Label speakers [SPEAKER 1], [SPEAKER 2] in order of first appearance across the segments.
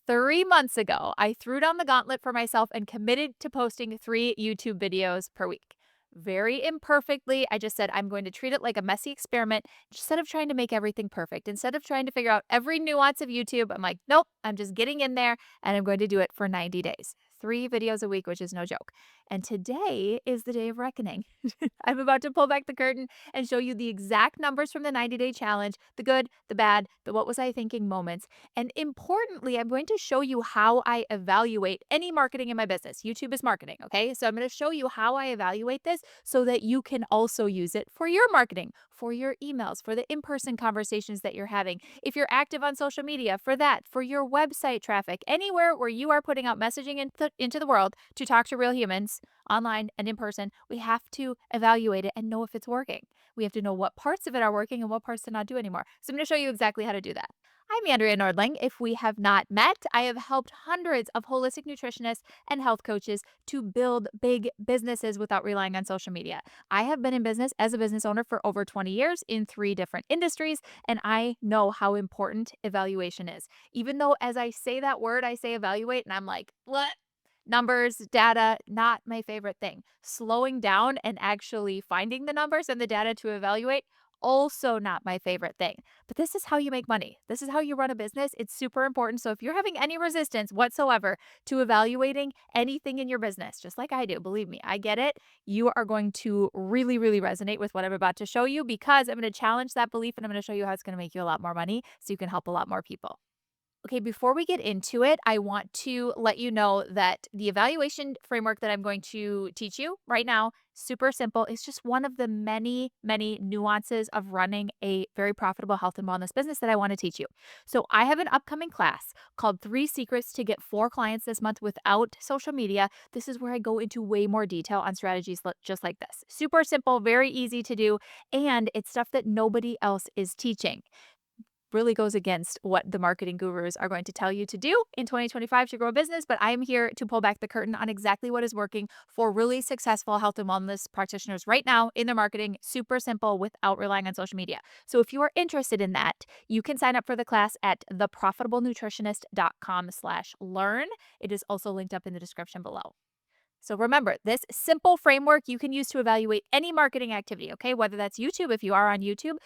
[SPEAKER 1] 3 months ago, I threw down the gauntlet for myself and committed to posting 3 YouTube videos per week. Very imperfectly, I just said I'm going to treat it like a messy experiment instead of trying to make everything perfect. Instead of trying to figure out every nuance of YouTube, I'm like, nope, I'm just getting in there and I'm going to do it for 90 days. 3 videos a week, which is no joke. And today is the day of reckoning. I'm about to pull back the curtain and show you the exact numbers from the 90-day challenge, the good, the bad, the what was I thinking moments. And importantly, I'm going to show you how I evaluate any marketing in my business. YouTube is marketing, okay? So I'm going to show you how I evaluate this so that you can also use it for your marketing, for your emails, for the in-person conversations that you're having. If you're active on social media, for that, for your website traffic, anywhere where you are putting out messaging into the world to talk to real humans, online and in person, we have to evaluate it and know if it's working. We have to know what parts of it are working and what parts to not do anymore. So I'm going to show you exactly how to do that. I'm Andrea Nordling. If we have not met, I have helped hundreds of holistic nutritionists and health coaches to build big businesses without relying on social media. I have been in business as a business owner for over 20 years in 3 different industries, and I know how important evaluation is. Even though as I say that word, I say evaluate, and I'm like, what? Numbers, data, not my favorite thing. Slowing down and actually finding the numbers and the data to evaluate, also not my favorite thing. But this is how you make money. This is how you run a business. It's super important. So if you're having any resistance whatsoever to evaluating anything in your business, just like I do, believe me, I get it. You are going to really, really resonate with what I'm about to show you because I'm going to challenge that belief and I'm going to show you how it's going to make you a lot more money so you can help a lot more people. Okay, before we get into it, I want to let you know that the evaluation framework that I'm going to teach you right now, super simple. It's just one of the many, many nuances of running a very profitable health and wellness business that I want to teach you. So, I have an upcoming class called 3 Secrets to Get 4 Clients this month without social media. This is where I go into way more detail on strategies just like this. Super simple, very easy to do, and it's stuff that nobody else is teaching. Really goes against what the marketing gurus are going to tell you to do in 2025 to grow a business, but I'm here to pull back the curtain on exactly what is working for really successful health and wellness practitioners right now in their marketing. Super simple without relying on social media. So if you are interested in that, you can sign up for the class at theprofitablenutritionist.com/learn. It is also linked up in the description below. So remember, this simple framework you can use to evaluate any marketing activity, okay? Whether that's YouTube, if you are on YouTube,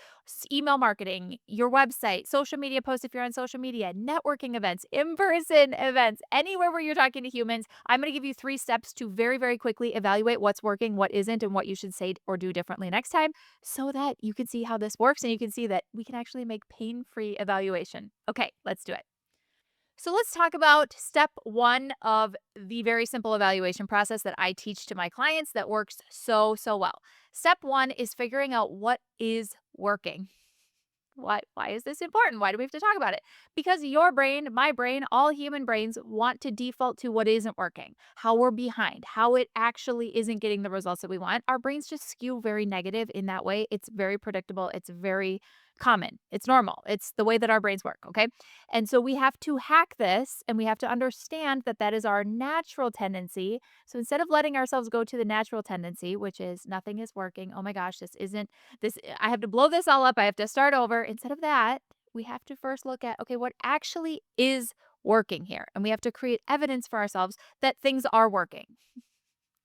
[SPEAKER 1] email marketing, your website, social media posts if you're on social media, networking events, in-person events, anywhere where you're talking to humans. I'm going to give you 3 steps to very, very quickly evaluate what's working, what isn't, and what you should say or do differently next time so that you can see how this works and you can see that we can actually make pain-free evaluation. Okay, let's do it. So let's talk about step one of the very simple evaluation process that I teach to my clients that works so, so well. Step one is figuring out what is working. Why is this important? Why do we have to talk about it? Because your brain, my brain, all human brains want to default to what isn't working, how we're behind, how it actually isn't getting the results that we want. Our brains just skew very negative in that way. It's very predictable. It's very common. It's normal. It's the way that our brains work, okay? And so we have to hack this and we have to understand that that is our natural tendency. So instead of letting ourselves go to the natural tendency, which is nothing is working, oh my gosh, this I have to blow this all up. I have to start over. Instead of that, we have to first look at, okay, what actually is working here? And we have to create evidence for ourselves that things are working.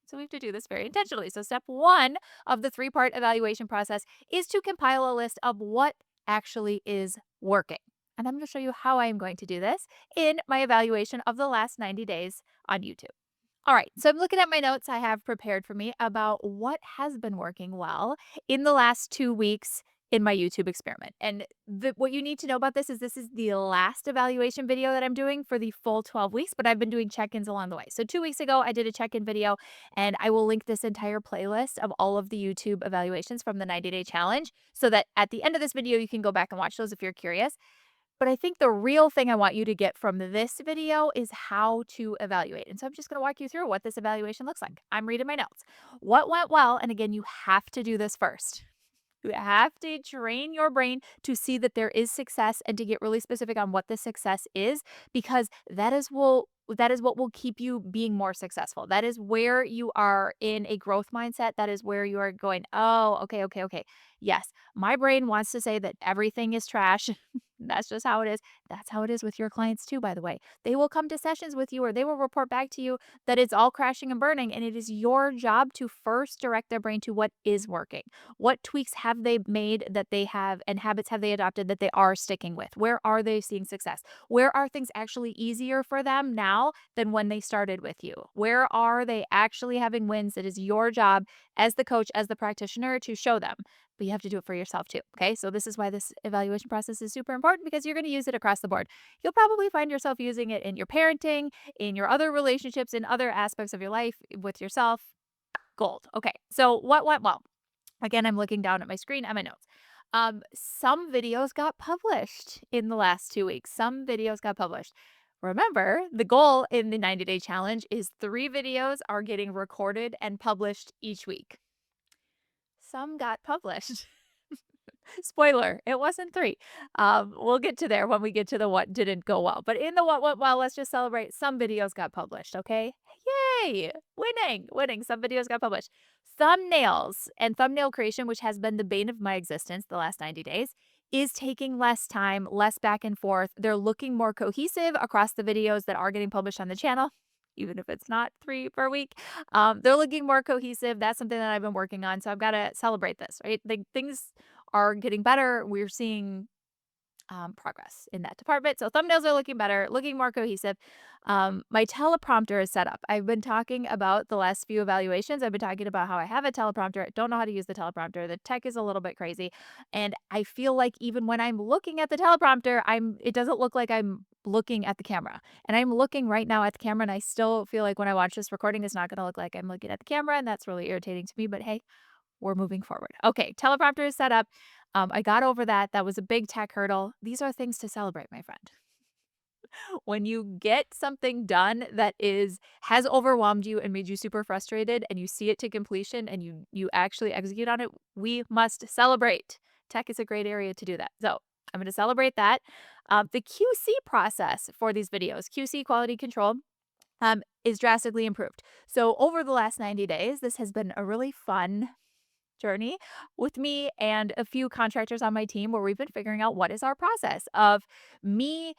[SPEAKER 1] So we have to do this very intentionally. So step one of the 3-part evaluation process is to compile a list of what actually is working. And I'm going to show you how I am going to do this in my evaluation of the last 90 days on YouTube. All right, so I'm looking at my notes I have prepared for me about what has been working well in the last 2 weeks in my YouTube experiment. And what you need to know about this is the last evaluation video that I'm doing for the full 12 weeks, but I've been doing check-ins along the way. So 2 weeks ago, I did a check-in video, and I will link this entire playlist of all of the YouTube evaluations from the 90-day challenge so that at the end of this video, you can go back and watch those if you're curious. But I think the real thing I want you to get from this video is how to evaluate. And so I'm just going to walk you through what this evaluation looks like. I'm reading my notes. What went well? And again, you have to do this first. You have to train your brain to see that there is success and to get really specific on what the success is, because that is what will keep you being more successful. That is where you are in a growth mindset. That is where you are going, oh, okay. Yes, my brain wants to say that everything is trash. That's just how it is. That's how it is with your clients too, by the way. They will come to sessions with you or they will report back to you that it's all crashing and burning. And it is your job to first direct their brain to what is working. What tweaks have they made that they have and habits have they adopted that they are sticking with? Where are they seeing success? Where are things actually easier for them now than when they started with you? Where are they actually having wins? It is your job as the coach, as the practitioner to show them, but you have to do it for yourself too. Okay. So, this is why this evaluation process is super important because you're going to use it across the board. You'll probably find yourself using it in your parenting, in your other relationships, in other aspects of your life with yourself. Gold. Okay. So, what went well? Again, I'm looking down at my screen at my notes. Some videos got published in the last 2 weeks. Some videos got published. Remember, the goal in the 90-day challenge is 3 videos are getting recorded and published each week. Some got published. Spoiler, it wasn't 3. We'll get to there when we get to the what didn't go well. But in the what went well, let's just celebrate some videos got published, okay? Yay! Winning. Some videos got published. Thumbnails and thumbnail creation, which has been the bane of my existence the last 90 days, is taking less time, less back and forth. They're looking more cohesive across the videos that are getting published on the channel, even if it's not 3 per week. They're looking more cohesive. That's something that I've been working on. So I've got to celebrate this, right? Things are getting better. We're seeing progress in that department. So thumbnails are looking better, looking more cohesive. My teleprompter is set up. I've been talking about the last few evaluations. I've been talking about how I have a teleprompter. I don't know how to use the teleprompter. The tech is a little bit crazy. And I feel like even when I'm looking at the teleprompter, it doesn't look like I'm looking at the camera. And I'm looking right now at the camera and I still feel like when I watch this recording, it's not going to look like I'm looking at the camera. And that's really irritating to me. But hey, we're moving forward. Okay, teleprompter is set up. I got over that. That was a big tech hurdle. These are things to celebrate, my friend. When you get something done that has overwhelmed you and made you super frustrated and you see it to completion and you actually execute on it, we must celebrate. Tech is a great area to do that. So, I'm going to celebrate that. The QC process for these videos, QC quality control, is drastically improved. So, over the last 90 days, this has been a really fun journey with me and a few contractors on my team where we've been figuring out what is our process of me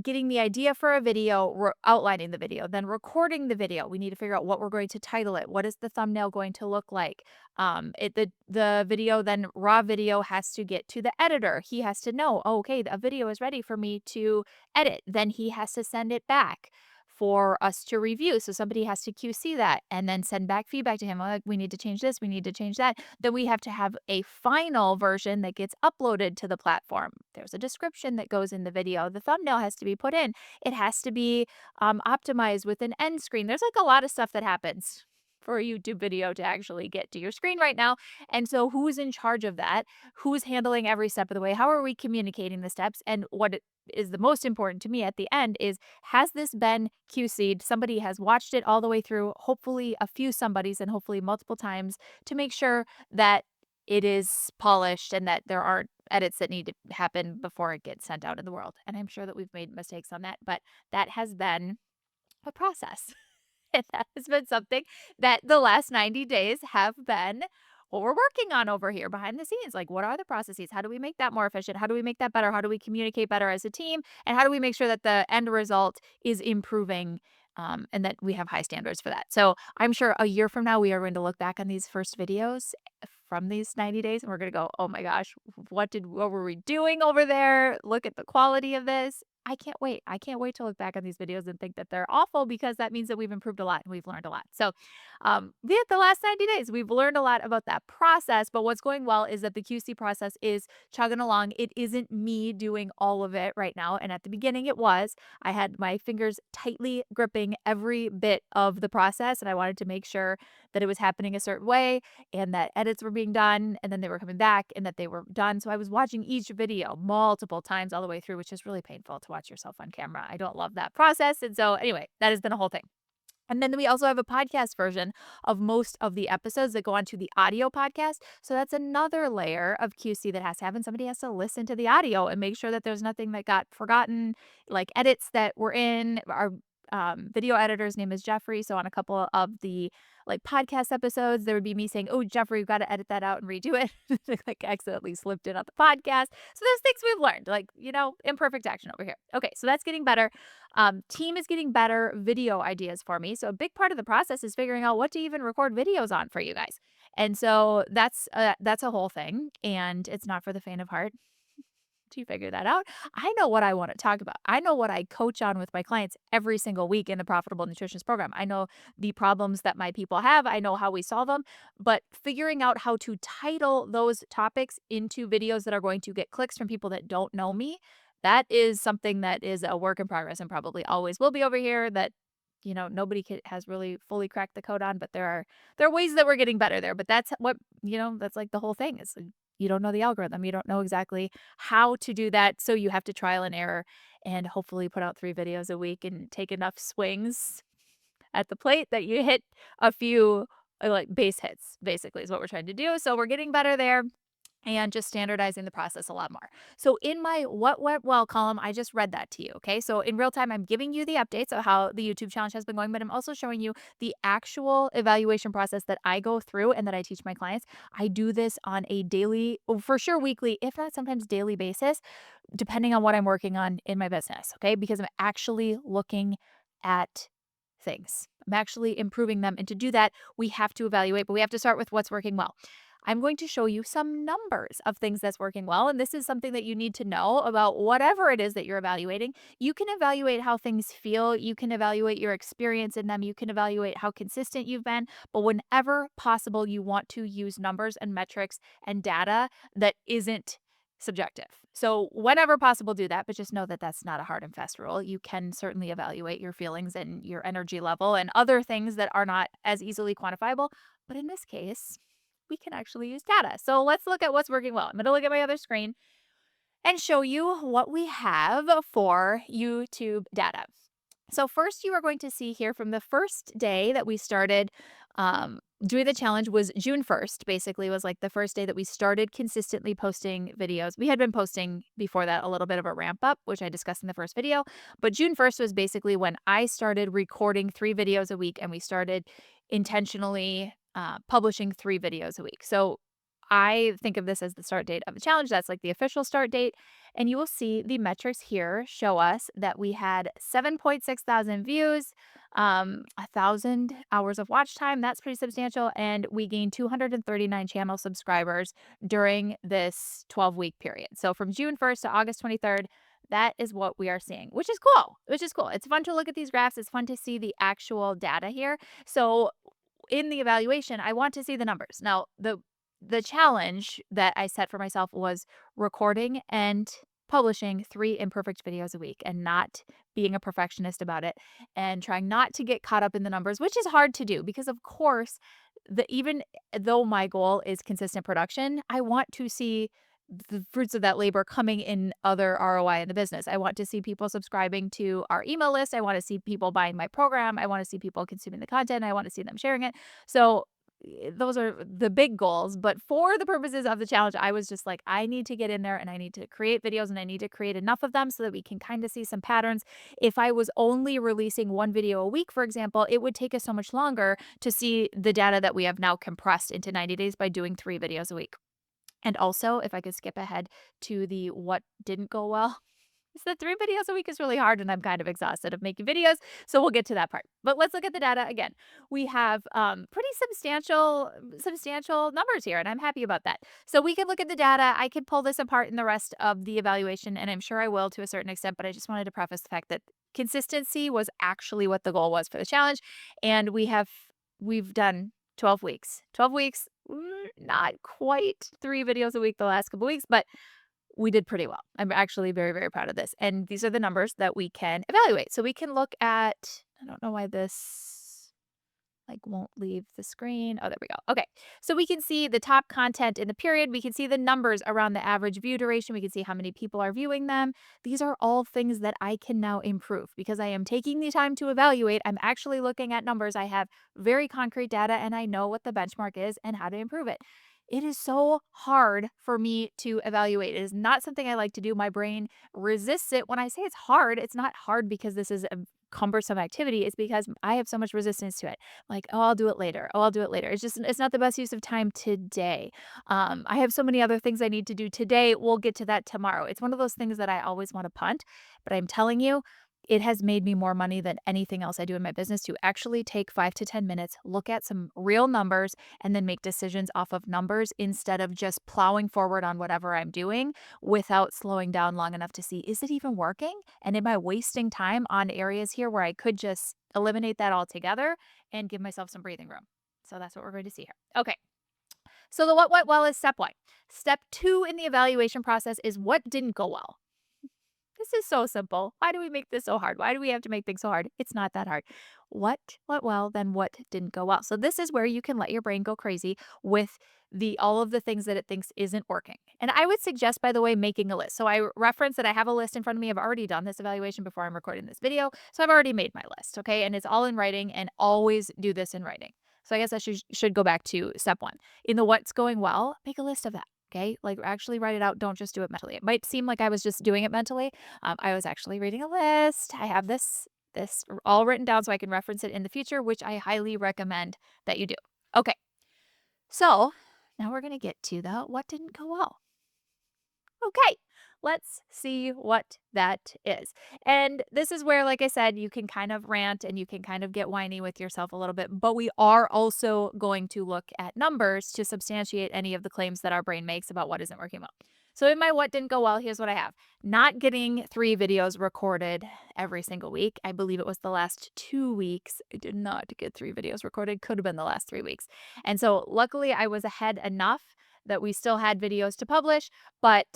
[SPEAKER 1] getting the idea for a video, outlining the video, then recording the video. We need to figure out what we're going to title it. What is the thumbnail going to look like? The video, then raw video has to get to the editor. He has to know, oh, okay, a video is ready for me to edit. Then he has to send it back for us to review. So somebody has to QC that and then send back feedback to him. Like, we need to change this, we need to change that. Then we have to have a final version that gets uploaded to the platform. There's a description that goes in the video. The thumbnail has to be put in. It has to be optimized with an end screen. There's like a lot of stuff that happens for a YouTube video to actually get to your screen right now. And so who's in charge of that? Who's handling every step of the way? How are we communicating the steps? And is the most important to me at the end is, has this been QC'd? Somebody has watched it all the way through, hopefully a few somebodies and hopefully multiple times, to make sure that it is polished and that there aren't edits that need to happen before it gets sent out in the world. And I'm sure that we've made mistakes on that, but that has been a process. And that has been something that the last 90 days have been what we're working on over here behind the scenes. Like, what are the processes? How do we make that more efficient? How do we make that better? How do we communicate better as a team? And how do we make sure that the end result is improving, and that we have high standards for that? So I'm sure a year from now, we are going to look back on these first videos from these 90 days and we're going to go, oh my gosh, what were we doing over there? Look at the quality of this. I can't wait. I can't wait to look back on these videos and think that they're awful, because that means that we've improved a lot and we've learned a lot. So, the last 90 days, we've learned a lot about that process. But what's going well is that the QC process is chugging along. It isn't me doing all of it right now. And at the beginning, it was. I had my fingers tightly gripping every bit of the process, and I wanted to make sure that it was happening a certain way and that edits were being done and then they were coming back and that they were done. So I was watching each video multiple times all the way through, which is really painful to watch yourself on camera. I don't love that process. And so anyway, that has been a whole thing. And then we also have a podcast version of most of the episodes that go onto the audio podcast. So that's another layer of QC that has to happen. Somebody has to listen to the audio and make sure that there's nothing that got forgotten, like edits that were in are video editor. His name is Jeffrey. So on a couple of the like podcast episodes, there would be me saying, "Oh, Jeffrey, we've got to edit that out and redo it." Like accidentally slipped it on the podcast. So there's things we've learned, like, imperfect action over here. Okay, so that's getting better. Team is getting better video ideas for me. So a big part of the process is figuring out what to even record videos on for you guys. And so that's a whole thing, and it's not for the faint of heart to figure that out. I know what I want to talk about. I know what I coach on with my clients every single week in the Profitable Nutritionist program. I know the problems that my people have. I know how we solve them, but figuring out how to title those topics into videos that are going to get clicks from people that don't know me, that is something that is a work in progress and probably always will be over here that nobody has really fully cracked the code on, but there are ways that we're getting better there. But that's what, that's like the whole thing is you don't know the algorithm. You don't know exactly how to do that. So you have to trial and error and hopefully put out 3 videos a week and take enough swings at the plate that you hit a few like base hits, basically, is what we're trying to do. So we're getting better there and just standardizing the process a lot more. So in my what went well column, I just read that to you. Okay. So in real time, I'm giving you the updates of how the YouTube challenge has been going, but I'm also showing you the actual evaluation process that I go through and that I teach my clients. I do this on a daily, for sure weekly, if not sometimes daily basis, depending on what I'm working on in my business. Okay. Because I'm actually looking at things. I'm actually improving them. And to do that, we have to evaluate, but we have to start with what's working well. I'm going to show you some numbers of things that's working well. And this is something that you need to know about whatever it is that you're evaluating. You can evaluate how things feel. You can evaluate your experience in them. You can evaluate how consistent you've been. But whenever possible, you want to use numbers and metrics and data that isn't subjective. So whenever possible, do that, but just know that that's not a hard and fast rule. You can certainly evaluate your feelings and your energy level and other things that are not as easily quantifiable. But in this case, we can actually use data. So let's look at what's working well. I'm going to look at my other screen and show you what we have for YouTube data. So first, you are going to see here from the first day that we started doing the challenge was June 1st, basically was like the first day that we started consistently posting videos. We had been posting before that a little bit of a ramp up, which I discussed in the first video. But June 1st was basically when I started recording 3 videos a week and we started intentionally publishing 3 videos a week. So I think of this as the start date of the challenge. That's like the official start date. And you will see the metrics here show us that we had 7.6 thousand views, 1,000 hours of watch time. That's pretty substantial. And we gained 239 channel subscribers during this 12-week period. So from June 1st to August 23rd, that is what we are seeing, which is cool. It's fun to look at these graphs. It's fun to see the actual data here. So in the evaluation, I want to see the numbers. Now, the challenge that I set for myself was recording and publishing 3 imperfect videos a week and not being a perfectionist about it and trying not to get caught up in the numbers, which is hard to do because of course, even though my goal is consistent production, I want to see the fruits of that labor coming in other ROI in the business. I want to see people subscribing to our email list. I want to see people buying my program. I want to see people consuming the content. I want to see them sharing it. So those are the big goals. But for the purposes of the challenge, I was just like, I need to get in there and I need to create videos and I need to create enough of them so that we can kind of see some patterns. If I was only releasing 1 video a week, for example, it would take us so much longer to see the data that we have now compressed into 90 days by doing 3 videos a week. And also, if I could skip ahead to the what didn't go well, is that 3 videos a week is really hard and I'm kind of exhausted of making videos. So we'll get to that part. But let's look at the data again. We have pretty substantial numbers here, and I'm happy about that. So we can look at the data. I could pull this apart in the rest of the evaluation, and I'm sure I will to a certain extent, but I just wanted to preface the fact that consistency was actually what the goal was for the challenge. And we've done 12 weeks. 12 weeks, not quite 3 videos a week the last couple weeks, but we did pretty well. I'm actually very, very proud of this. And these are the numbers that we can evaluate. So we can look at, I don't know why this won't leave the screen. Oh, there we go. Okay. So we can see the top content in the period. We can see the numbers around the average view duration. We can see how many people are viewing them. These are all things that I can now improve because I am taking the time to evaluate. I'm actually looking at numbers. I have very concrete data and I know what the benchmark is and how to improve it. It is so hard for me to evaluate. It is not something I like to do. My brain resists it. When I say it's hard, it's not hard because this is a cumbersome activity. It's because I have so much resistance to it. Like, oh, I'll do it later. Oh, I'll do it later. It's not the best use of time today. I have so many other things I need to do today. We'll get to that tomorrow. It's one of those things that I always want to punt, but I'm telling you, it has made me more money than anything else I do in my business to actually take 5 to 10 minutes, look at some real numbers, and then make decisions off of numbers instead of just plowing forward on whatever I'm doing without slowing down long enough to see, is it even working? And am I wasting time on areas here where I could just eliminate that altogether and give myself some breathing room? So that's what we're going to see here. Okay. So the what went well is step one. Step two in the evaluation process is what didn't go well. This is so simple. Why do we make this so hard? Why do we have to make things so hard? It's not that hard. What went well, then what didn't go well? So this is where you can let your brain go crazy with the all of the things that it thinks isn't working. And I would suggest, by the way, making a list. So I reference that I have a list in front of me. I've already done this evaluation before I'm recording this video. So I've already made my list, okay? And it's all in writing, and always do this in writing. So I guess I should go back to step one. In the what's going well, make a list of that. Okay, like actually write it out. Don't just do it mentally. It might seem like I was just doing it mentally. I was actually reading a list. I have this all written down so I can reference it in the future, which I highly recommend that you do. Okay, so now we're gonna get to the what didn't go well. Okay, let's see what that is. And this is where, like I said, you can kind of rant and you can kind of get whiny with yourself a little bit, but we are also going to look at numbers to substantiate any of the claims that our brain makes about what isn't working well. So, in my what didn't go well, here's what I have: not getting 3 videos recorded every single week. I believe it was the last 2 weeks. I did not get 3 videos recorded, could have been the last 3 weeks. And so, luckily, I was ahead enough that we still had videos to publish, but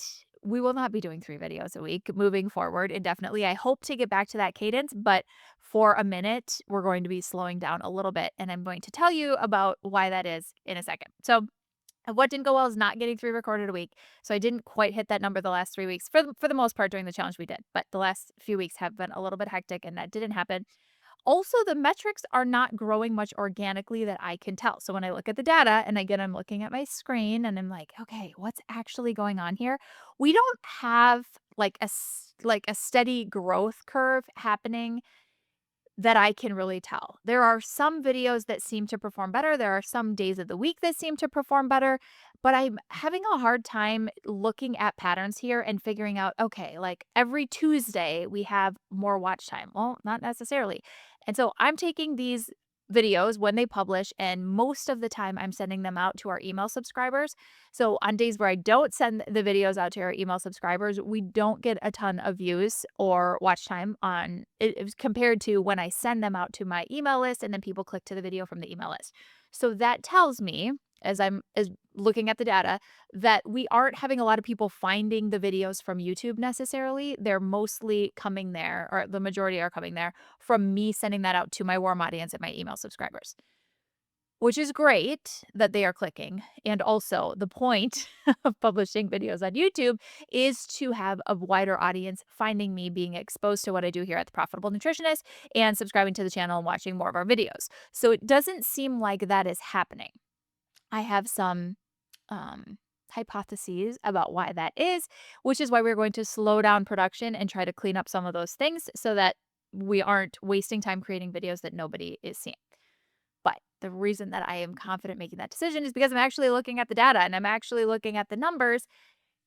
[SPEAKER 1] we will not be doing 3 videos a week moving forward indefinitely. I hope to get back to that cadence, but for a minute, we're going to be slowing down a little bit. And I'm going to tell you about why that is in a second. So, what didn't go well is not getting 3 recorded a week. So I didn't quite hit that number the last 3 weeks. For the most part during the challenge we did, but the last few weeks have been a little bit hectic and that didn't happen. Also, the metrics are not growing much organically that I can tell. So when I look at the data, and again, I'm looking at my screen and I'm like, okay, what's actually going on here? We don't have like like a steady growth curve happening that I can really tell. There are some videos that seem to perform better. There are some days of the week that seem to perform better, but I'm having a hard time looking at patterns here and figuring out, okay, like every Tuesday we have more watch time. Well, not necessarily. And so I'm taking these videos when they publish, and most of the time I'm sending them out to our email subscribers. So on days where I don't send the videos out to our email subscribers, we don't get a ton of views or watch time on it compared to when I send them out to my email list and then people click to the video from the email list. So that tells me, as I'm as looking at the data, that we aren't having a lot of people finding the videos from YouTube necessarily. They're mostly coming there, or the majority are coming there from me sending that out to my warm audience and my email subscribers, which is great that they are clicking. And also, the point of publishing videos on YouTube is to have a wider audience finding me, being exposed to what I do here at the Profitable Nutritionist, and subscribing to the channel and watching more of our videos. So it doesn't seem like that is happening. I have some hypotheses about why that is, which is why we're going to slow down production and try to clean up some of those things so that we aren't wasting time creating videos that nobody is seeing. But the reason that I am confident making that decision is because I'm actually looking at the data and I'm actually looking at the numbers,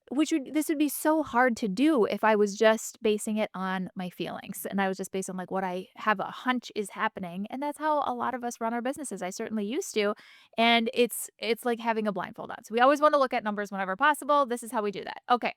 [SPEAKER 1] this would be so hard to do if I was just basing it on my feelings and I was just based on like what I have a hunch is happening. And that's how a lot of us run our businesses. I certainly used to. And it's like having a blindfold on. So we always want to look at numbers whenever possible. This is how we do that. Okay.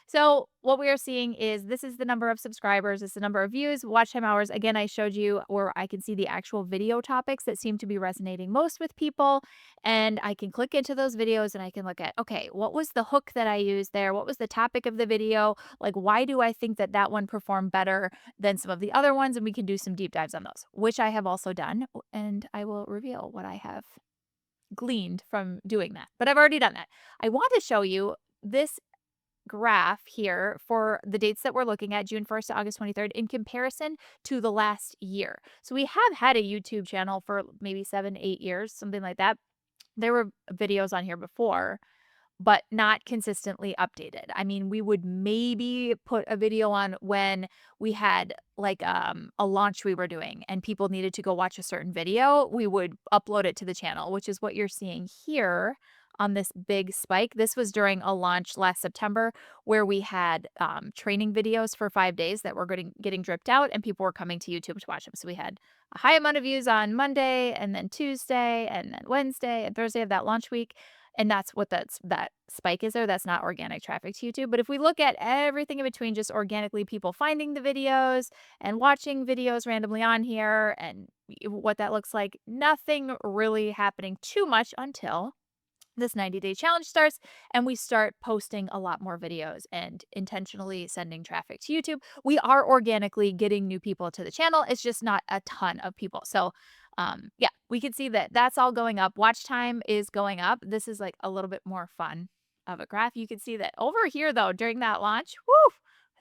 [SPEAKER 1] So what we are seeing is this is the number of subscribers, this is the number of views, watch time hours. Again, I showed you where I can see the actual video topics that seem to be resonating most with people. And I can click into those videos and I can look at, okay, what was the hook that I used there? What was the topic of the video? Like, why do I think that that one performed better than some of the other ones? And we can do some deep dives on those, which I have also done. And I will reveal what I have gleaned from doing that. But I've already done that. I want to show you this graph here for the dates that we're looking at, June 1st to August 23rd, in comparison to the last year. So we have had a YouTube channel for maybe 7, 8 years, something like that. There were videos on here before, but not consistently updated. I mean, we would maybe put a video on when we had like a launch we were doing and people needed to go watch a certain video. We would upload it to the channel, which is what you're seeing here on this big spike. This was during a launch last September where we had training videos for 5 days that were getting dripped out and people were coming to YouTube to watch them. So we had a high amount of views on Monday and then Tuesday and then Wednesday and Thursday of that launch week. And that's what that spike is there. That's not organic traffic to YouTube. But if we look at everything in between, just organically people finding the videos and watching videos randomly on here and what that looks like, nothing really happening too much until this 90-day challenge starts and we start posting a lot more videos and intentionally sending traffic to YouTube. We are organically getting new people to the channel. It's just not a ton of people. So yeah, we can see that that's all going up. Watch time is going up. This is like a little bit more fun of a graph. You can see that over here though, during that launch,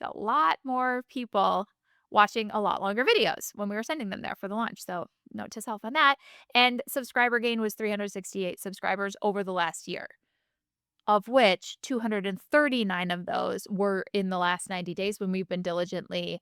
[SPEAKER 1] a lot more people watching a lot longer videos when we were sending them there for the launch. So note to self on that. And subscriber gain was 368 subscribers over the last year, of which 239 of those were in the last 90 days when we've been diligently.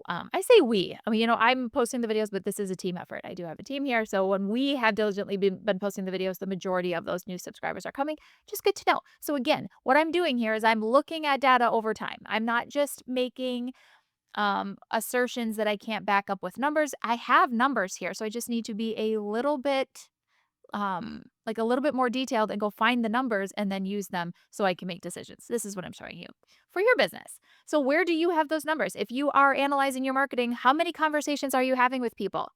[SPEAKER 1] I say we. I mean, I'm posting the videos, but this is a team effort. I do have a team here. So when we have diligently been posting the videos, the majority of those new subscribers are coming. Just good to know. So again, what I'm doing here is I'm looking at data over time. I'm not just making assertions that I can't back up with numbers. I have numbers here, so I just need to be a little bit like a little bit more detailed and go find the numbers and then use them so I can make decisions. This is what I'm showing you for your business. So where do you have those numbers? If you are analyzing your marketing, how many conversations are you having with people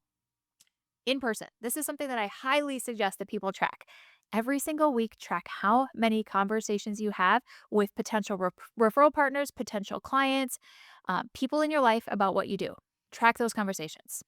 [SPEAKER 1] in person? This is something that I highly suggest that people track. Every single week, track how many conversations you have with potential referral partners, potential clients, people in your life about what you do. Track those conversations,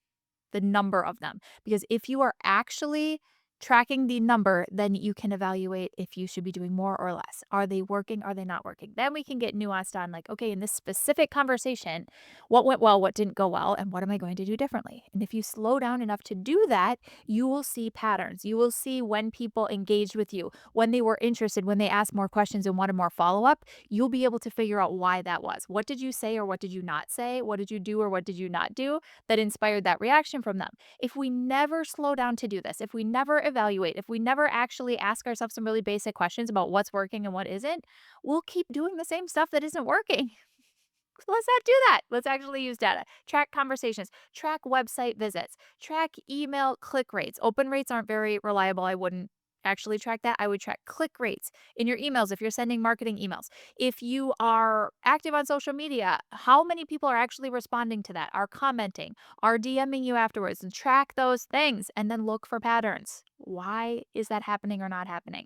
[SPEAKER 1] the number of them. Because if you are actually tracking the number, then you can evaluate if you should be doing more or less. Are they working? Are they not working? Then we can get nuanced on like, okay, in this specific conversation, what went well, what didn't go well, and what am I going to do differently? And if you slow down enough to do that, you will see patterns. You will see when people engaged with you, when they were interested, when they asked more questions and wanted more follow-up. You'll be able to figure out why that was. What did you say or what did you not say? What did you do or what did you not do that inspired that reaction from them? If we never slow down to do this, if we never evaluate, if we never actually ask ourselves some really basic questions about what's working and what isn't, we'll keep doing the same stuff that isn't working. Let's not do that. Let's actually use data. Track conversations, track website visits, track email click rates. Open rates aren't very reliable. I wouldn't actually track that. I would track click rates in your emails if you're sending marketing emails. If you are active on social media, how many people are actually responding to that, are commenting, are DMing you afterwards, and track those things and then look for patterns. Why is that happening or not happening?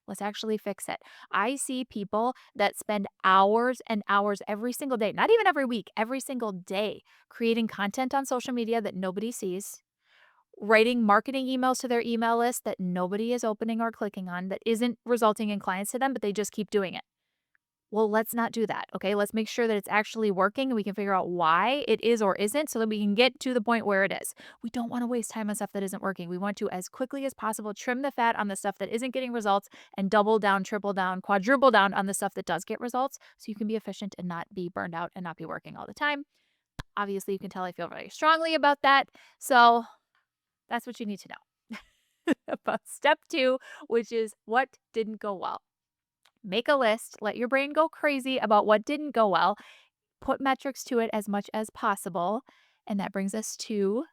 [SPEAKER 1] Let's actually fix it. I see people that spend hours and hours every single day, not even every week, every single day, creating content on social media that nobody sees, writing marketing emails to their email list that nobody is opening or clicking on, that isn't resulting in clients to them, but they just keep doing it. Well, let's not do that. Okay. Let's make sure that it's actually working and we can figure out why it is or isn't so that we can get to the point where it is. We don't want to waste time on stuff that isn't working. We want to, as quickly as possible, trim the fat on the stuff that isn't getting results and double down, triple down, quadruple down on the stuff that does get results so you can be efficient and not be burned out and not be working all the time. Obviously, you can tell I feel very strongly about that. So that's what you need to know about step 2, which is what didn't go well. Make a list, let your brain go crazy about what didn't go well, put metrics to it as much as possible. And that brings us to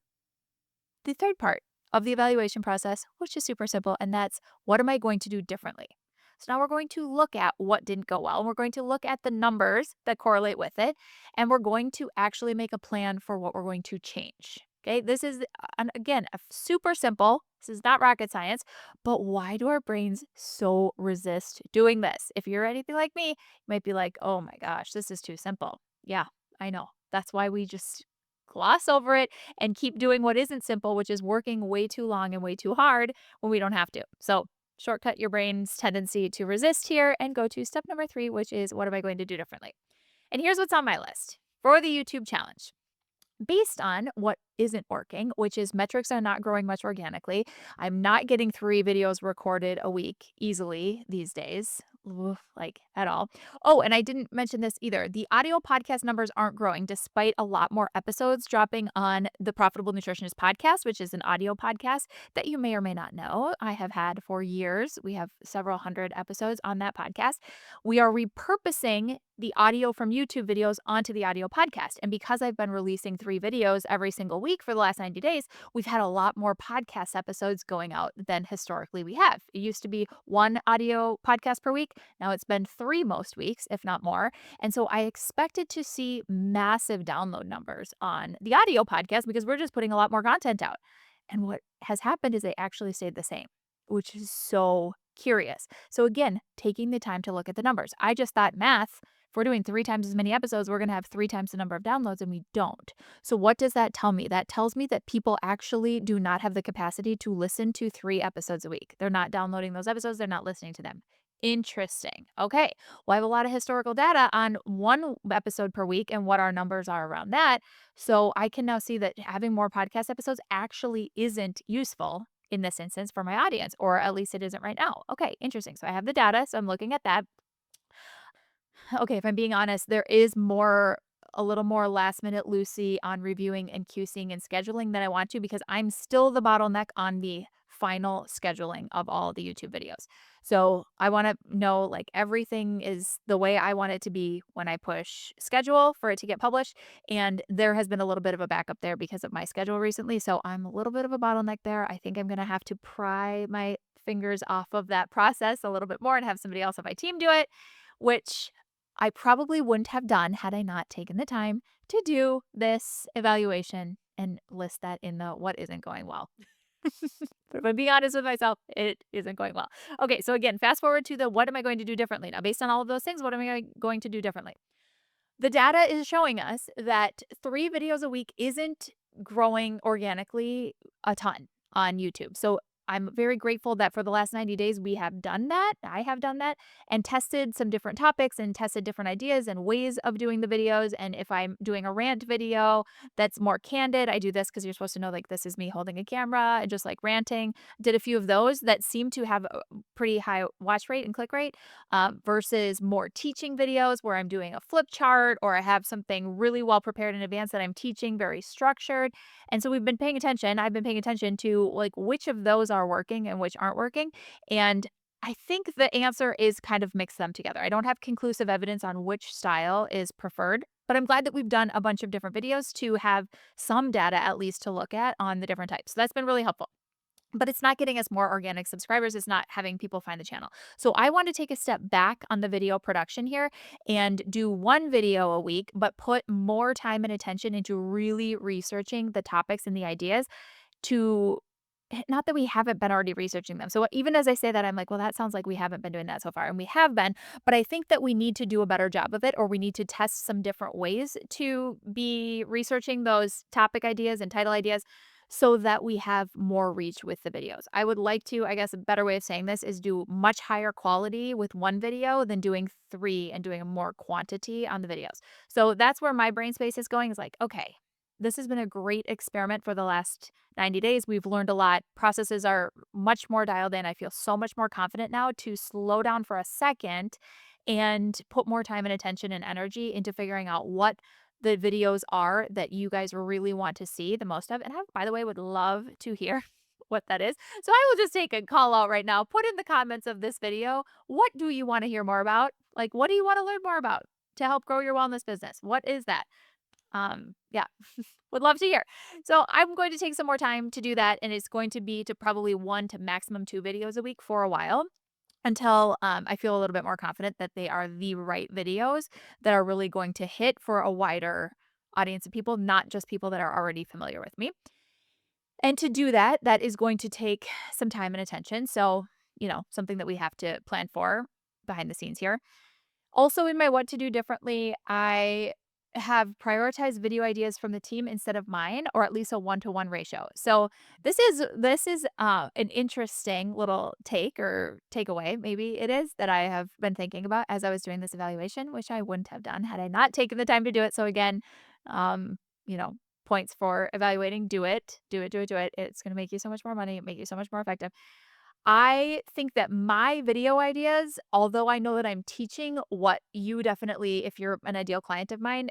[SPEAKER 1] the third part of the evaluation process, which is super simple. And that's what am I going to do differently? So now we're going to look at what didn't go well. And we're going to look at the numbers that correlate with it. And we're going to actually make a plan for what we're going to change. Okay, this is, again, a super simple. This is not rocket science, but why do our brains so resist doing this? If you're anything like me, you might be like, oh my gosh, this is too simple. Yeah, I know. That's why we just gloss over it and keep doing what isn't simple, which is working way too long and way too hard when we don't have to. So shortcut your brain's tendency to resist here and go to step number 3, which is what am I going to do differently? And here's what's on my list for the YouTube challenge. based on what isn't working, which is metrics are not growing much organically. I'm not getting 3 videos recorded a week easily these days, like at all. Oh, and I didn't mention this either. The audio podcast numbers aren't growing despite a lot more episodes dropping on the Profitable Nutritionist Podcast, which is an audio podcast that you may or may not know I have had for years. We have several hundred episodes on that podcast. We are repurposing the audio from YouTube videos onto the audio podcast. And because I've been releasing 3 videos every single week for the last 90 days, we've had a lot more podcast episodes going out than historically we have. It used to be 1 audio podcast per week. Now it's been 3 most weeks, if not more. And so I expected to see massive download numbers on the audio podcast because we're just putting a lot more content out. And what has happened is they actually stayed the same, which is so curious. So again, taking the time to look at the numbers. I just thought math, if we're doing 3 times as many episodes, we're going to have 3 times the number of downloads, and we don't. So what does that tell me? That tells me that people actually do not have the capacity to listen to 3 episodes a week. They're not downloading those episodes. They're not listening to them. Interesting. Okay. Well, I have a lot of historical data on 1 episode per week and what our numbers are around that. So I can now see that having more podcast episodes actually isn't useful in this instance for my audience, or at least it isn't right now. Okay, interesting. So I have the data, so I'm looking at that. Okay, if I'm being honest, there is a little more last minute Lucy on reviewing and QCing and scheduling than I want to because I'm still the bottleneck on the final scheduling of all the YouTube videos. So I want to know like everything is the way I want it to be when I push schedule for it to get published. And there has been a little bit of a backup there because of my schedule recently. So I'm a little bit of a bottleneck there. I think I'm going to have to pry my fingers off of that process a little bit more and have somebody else on my team do it, which I probably wouldn't have done had I not taken the time to do this evaluation and list that in the what isn't going well. But if I'm being honest with myself, it isn't going well. Okay, so again, fast forward to the what am I going to do differently? Now, based on all of those things, what am I going to do differently? The data is showing us that 3 videos a week isn't growing organically a ton on YouTube. So I'm very grateful that for the last 90 days we have done that. I have done that and tested some different topics and tested different ideas and ways of doing the videos. And if I'm doing a rant video that's more candid, I do this because you're supposed to know like this is me holding a camera and just like ranting. Did a few of those that seem to have a pretty high watch rate and click rate versus more teaching videos where I'm doing a flip chart or I have something really well prepared in advance that I'm teaching, very structured. And so we've been paying attention. I've been paying attention to like which of those are working and which aren't working. And I think the answer is kind of mix them together. I don't have conclusive evidence on which style is preferred, but I'm glad that we've done a bunch of different videos to have some data at least to look at on the different types. So that's been really helpful. But it's not getting us more organic subscribers. It's not having people find the channel. So I want to take a step back on the video production here and do 1 video a week, but put more time and attention into really researching the topics and the ideas to not that we haven't been already researching them. So even as I say that, I'm like, well, that sounds like we haven't been doing that so far. And we have been, but I think that we need to do a better job of it, or we need to test some different ways to be researching those topic ideas and title ideas so that we have more reach with the videos. I would like to, I guess a better way of saying this is do much higher quality with 1 video than doing 3 and doing a more quantity on the videos. So that's where my brain space is going is like, okay, this has been a great experiment for the last 90 days. We've learned a lot. Processes are much more dialed in. I feel so much more confident now to slow down for a second and put more time and attention and energy into figuring out what the videos are that you guys really want to see the most of. And I, by the way, would love to hear what that is. So I will just take a call out right now. Put in the comments of this video, what do you want to hear more about? Like, what do you want to learn more about to help grow your wellness business? What is that? Yeah, would love to hear. So I'm going to take some more time to do that. And it's going to be to probably 1 to maximum 2 videos a week for a while until I feel a little bit more confident that they are the right videos that are really going to hit for a wider audience of people, not just people that are already familiar with me. And to do that, that is going to take some time and attention. So, something that we have to plan for behind the scenes here. Also, in my what to do differently, I have prioritized video ideas from the team instead of mine, or at least a 1-to-1 ratio. So this is an interesting little take or takeaway, maybe it is, that I have been thinking about as I was doing this evaluation, which I wouldn't have done had I not taken the time to do it. So again, um, you know, points for evaluating. Do it. Do it, do it, do it. It's going to make you so much more money, make you so much more effective. I think that my video ideas, although I know that I'm teaching what you definitely, if you're an ideal client of mine,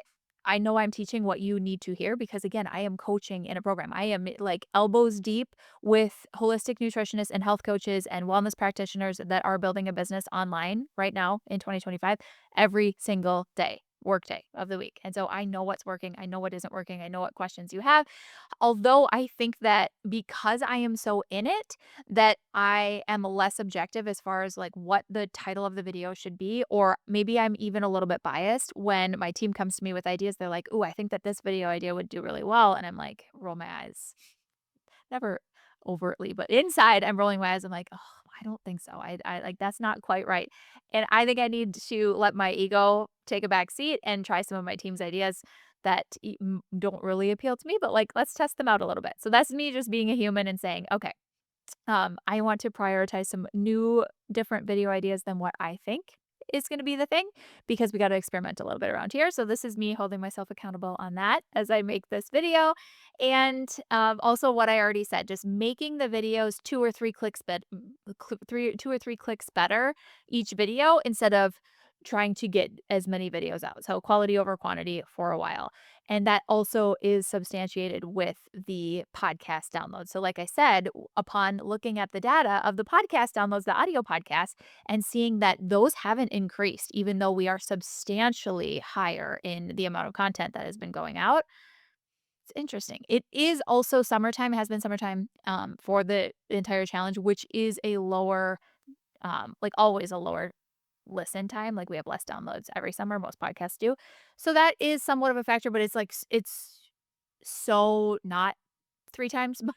[SPEAKER 1] I know I'm teaching what you need to hear because again, I am coaching in a program. I am like elbows deep with holistic nutritionists and health coaches and wellness practitioners that are building a business online right now in 2025 every single day, work day of the week. And so I know what's working. I know what isn't working. I know what questions you have. Although I think that because I am so in it, that I am less objective as far as like what the title of the video should be, or maybe I'm even a little bit biased when my team comes to me with ideas. They're like, "Ooh, I think that this video idea would do really well." And I'm like, roll my eyes. Never overtly, but inside I'm rolling my eyes. I'm like, "Oh, I don't think so. I like that's not quite right." And I think I need to let my ego take a back seat and try some of my team's ideas that don't really appeal to me, but like let's test them out a little bit. So that's me just being a human and saying, "Okay, I want to prioritize some new, different video ideas than what I think is going to be the thing because we got to experiment a little bit around here." So, this is me holding myself accountable on that as I make this video. And also, what I already said, just making the videos 2 or 3 clicks better each video instead of trying to get as many videos out. So, quality over quantity for a while. And that also is substantiated with the podcast downloads. So, like I said, upon looking at the data of the podcast downloads, the audio podcasts, and seeing that those haven't increased, even though we are substantially higher in the amount of content that has been going out. It's interesting. It is also summertime, it has been summertime for the entire challenge, which is a lower, like always a lower listen time. Like we have less downloads every summer. Most podcasts do. So that is somewhat of a factor, but it's like, it's so not 3 times, but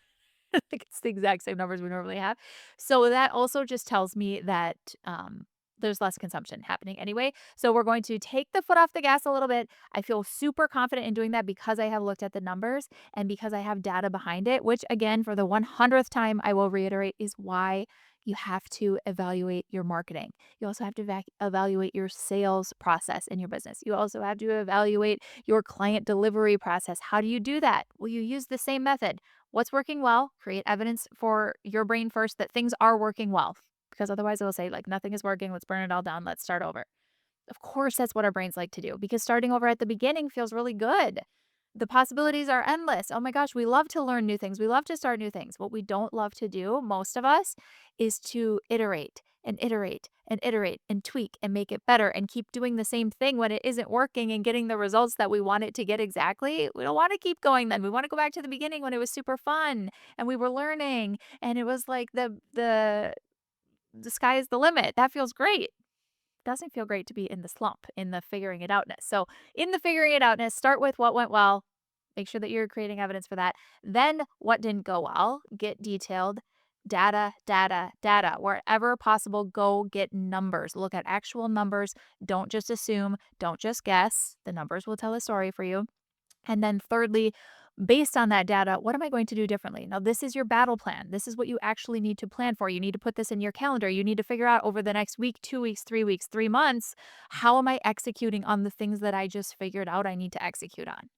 [SPEAKER 1] like it's the exact same numbers we normally have. So that also just tells me that, there's less consumption happening anyway. So we're going to take the foot off the gas a little bit. I feel super confident in doing that because I have looked at the numbers and because I have data behind it, which again, for the 100th time, I will reiterate is why you have to evaluate your marketing. You also have to evaluate your sales process in your business. You also have to evaluate your client delivery process. How do you do that? Well, you use the same method. What's working well? Create evidence for your brain first that things are working well. Because otherwise, it'll say, like, nothing is working. Let's burn it all down. Let's start over. Of course, that's what our brains like to do because starting over at the beginning feels really good. The possibilities are endless. Oh my gosh, we love to learn new things. We love to start new things. What we don't love to do, most of us, is to iterate and iterate and iterate and tweak and make it better and keep doing the same thing when it isn't working and getting the results that we want it to get exactly. We don't want to keep going then. We want to go back to the beginning when it was super fun and we were learning and it was like the sky is the limit. That feels great. Doesn't feel great to be in the slump, in the figuring it outness. So, in the figuring it outness, start with what went well. Make sure that you're creating evidence for that. Then, what didn't go well, get detailed data, data, data. Wherever possible, go get numbers. Look at actual numbers. Don't just assume, don't just guess. The numbers will tell a story for you. And then, thirdly, based on that data, what am I going to do differently? Now, this is your battle plan. This is what you actually need to plan for. You need to put this in your calendar. You need to figure out over the next week, 2 weeks, 3 weeks, 3 months, how am I executing on the things that I just figured out I need to execute on?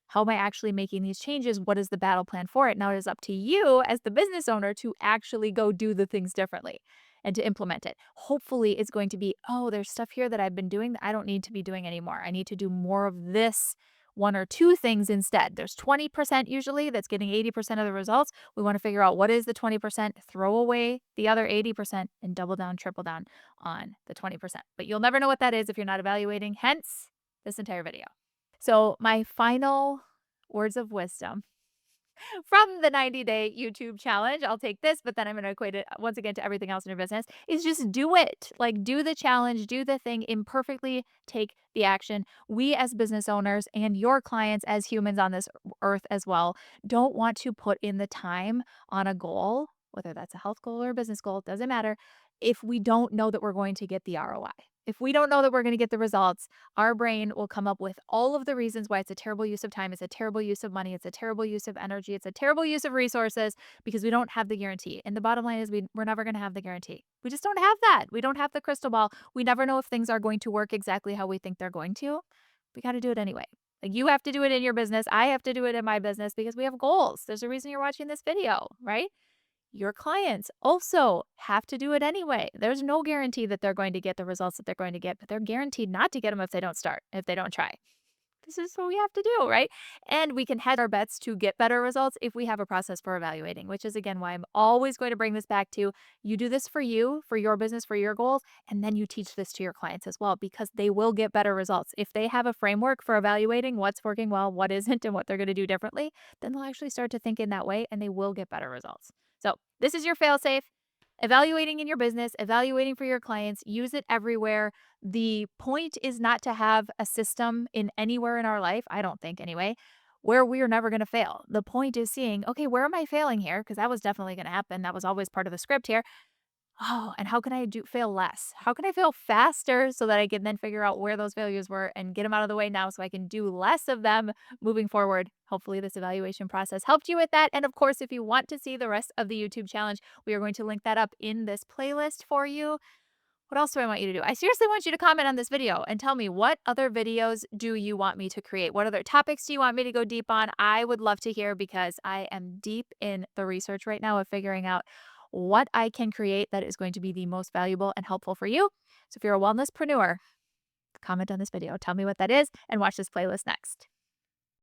[SPEAKER 1] How am I actually making these changes? What is the battle plan for it? Now, it is up to you as the business owner to actually go do the things differently and to implement it. Hopefully, it's going to be, oh, there's stuff here that I've been doing that I don't need to be doing anymore. I need to do more of this one or two things instead. There's 20% usually that's getting 80% of the results. We want to figure out what is the 20%, throw away the other 80%, and double down, triple down on the 20%. But you'll never know what that is if you're not evaluating, hence this entire video. So, my final words of wisdom from the 90-day YouTube challenge, I'll take this, but then I'm going to equate it once again to everything else in your business, is just do it. Like, do the challenge, do the thing, imperfectly take the action. We as business owners and your clients as humans on this earth as well don't want to put in the time on a goal, whether that's a health goal or a business goal, doesn't matter, if we don't know that we're going to get the ROI. If we don't know that we're going to get the results, our brain will come up with all of the reasons why it's a terrible use of time, it's a terrible use of money, it's a terrible use of energy, it's a terrible use of resources because we don't have the guarantee. And the bottom line is we're never going to have the guarantee. We just don't have that. We don't have the crystal ball. We never know if things are going to work exactly how we think they're going to. We got to do it anyway. Like you have to do it in your business. I have to do it in my business because we have goals. There's a reason you're watching this video, right? Your clients also have to do it anyway. There's no guarantee that they're going to get the results that they're going to get, but they're guaranteed not to get them if they don't start, if they don't try. This is what we have to do, right? And we can hedge our bets to get better results if we have a process for evaluating, which is again why I'm always going to bring this back to you do this for you, for your business, for your goals, and then you teach this to your clients as well because they will get better results. If they have a framework for evaluating what's working well, what isn't, and what they're going to do differently, then they'll actually start to think in that way and they will get better results. So, this is your fail safe. Evaluating in your business, evaluating for your clients, use it everywhere. The point is not to have a system in anywhere in our life, I don't think anyway, where we are never going to fail. The point is seeing, okay, where am I failing here? Because that was definitely going to happen. That was always part of the script here. Oh, and how can I do fail less? How can I fail faster so that I can then figure out where those failures were and get them out of the way now so I can do less of them moving forward? Hopefully, this evaluation process helped you with that. And of course, if you want to see the rest of the YouTube challenge, we are going to link that up in this playlist for you. What else do I want you to do? I seriously want you to comment on this video and tell me what other videos do you want me to create? What other topics do you want me to go deep on? I would love to hear because I am deep in the research right now of figuring out what I can create that is going to be the most valuable and helpful for you. So if you're a wellnesspreneur, comment on this video. Tell me what that is and watch this playlist next.